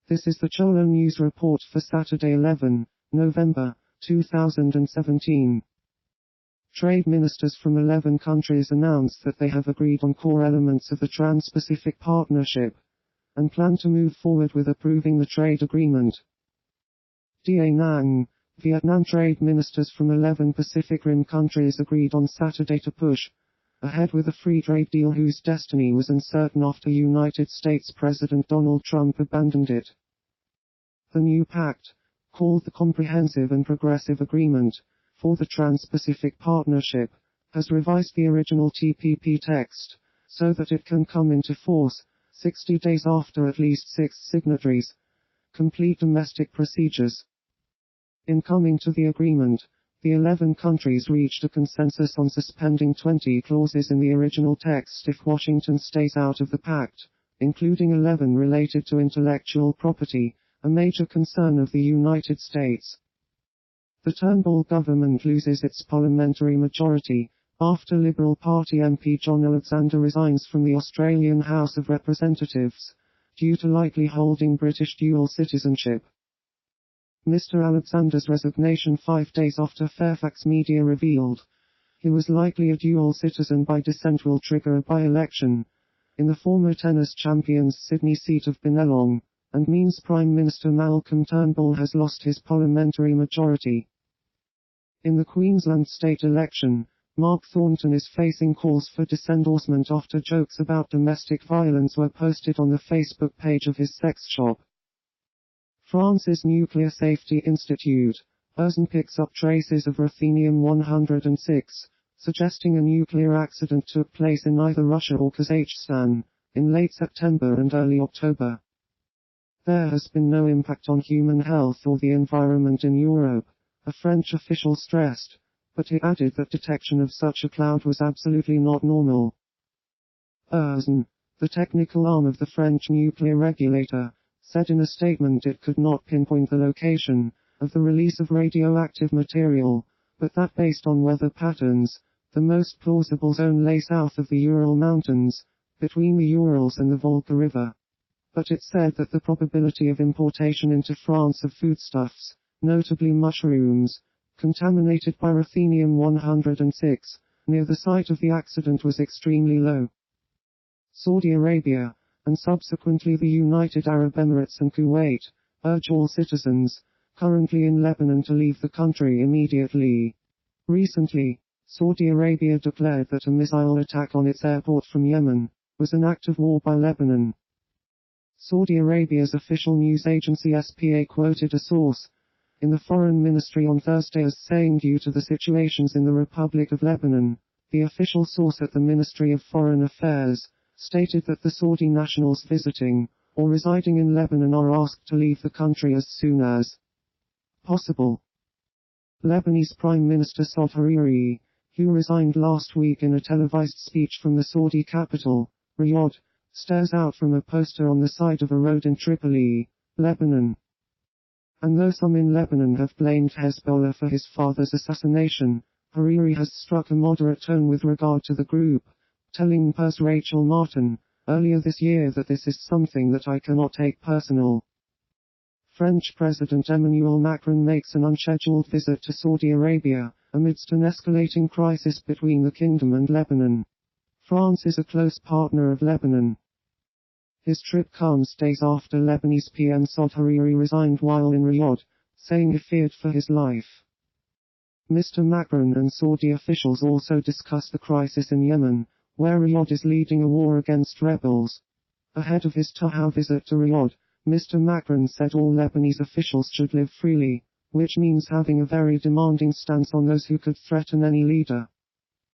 This is the Cholo News Report for Saturday 11 November 2017. Trade ministers from 11 countries announced that they have agreed on core elements of the Trans-Pacific Partnership and plan to move forward with approving the trade agreement. Da Nang, Vietnam trade ministers from 11 Pacific Rim countries agreed on Saturday to push ahead with a free trade deal whose destiny was uncertain after United States President Donald Trump abandoned it. The new pact, called the Comprehensive and Progressive Agreement for the Trans-Pacific Partnership, has revised the original TPP text so that it can come into force 60 days after at least 6 signatories complete domestic procedures. In coming to the agreement, the 11 countries reached a consensus on suspending 20 clauses in the original text if Washington stays out of the pact, including 11 related to intellectual property, a major concern of the United States. The Turnbull government loses its parliamentary majority after Liberal Party MP John Alexander resigns from the Australian House of Representatives due to likely holding British dual citizenship. Mr. Alexander's resignation 5 days after Fairfax Media revealed he was likely a dual citizen by dissent will trigger a by-election in the former tennis champion's Sydney seat of Bennelong, and means Prime Minister Malcolm Turnbull has lost his parliamentary majority. In the Queensland state election, Mark Thornton is facing calls for disendorsement after jokes about domestic violence were posted on the Facebook page of his sex shop. France's Nuclear Safety Institute, ERSN, picks up traces of ruthenium-106, suggesting a nuclear accident took place in either Russia or Kazakhstan in late September and early October. There has been no impact on human health or the environment in Europe, a French official stressed, but he added that detection of such a cloud was absolutely not normal. ERSN, the technical arm of the French nuclear regulator, said in a statement it could not pinpoint the location of the release of radioactive material, but that based on weather patterns, the most plausible zone lay south of the Ural Mountains, between the Urals and the Volga River. But it said that the probability of importation into France of foodstuffs, notably mushrooms, contaminated by ruthenium-106, near the site of the accident was extremely low. Saudi Arabia, and subsequently the United Arab Emirates and Kuwait, urge all citizens currently in Lebanon to leave the country immediately. Recently, Saudi Arabia declared that a missile attack on its airport from Yemen was an act of war by Lebanon. Saudi Arabia's official news agency SPA quoted a source in the Foreign Ministry on Thursday as saying due to the situations in the Republic of Lebanon, the official source at the Ministry of Foreign Affairs stated that the Saudi nationals visiting or residing in Lebanon are asked to leave the country as soon as possible. Lebanese Prime Minister Saad Hariri, who resigned last week in a televised speech from the Saudi capital, Riyadh, stares out from a poster on the side of a road in Tripoli, Lebanon. And though some in Lebanon have blamed Hezbollah for his father's assassination, Hariri has struck a moderate tone with regard to the group, telling Pers Rachel Martin earlier this year that this is something that I cannot take personal. French President Emmanuel Macron makes an unscheduled visit to Saudi Arabia, amidst an escalating crisis between the kingdom and Lebanon. France is a close partner of Lebanon. His trip comes days after Lebanese PM Saad Hariri resigned while in Riyadh, saying he feared for his life. Mr. Macron and Saudi officials also discussed the crisis in Yemen, where Riyadh is leading a war against rebels. Ahead of his Taha visit to Riyadh, Mr. Macron said all Lebanese officials should live freely, which means having a very demanding stance on those who could threaten any leader.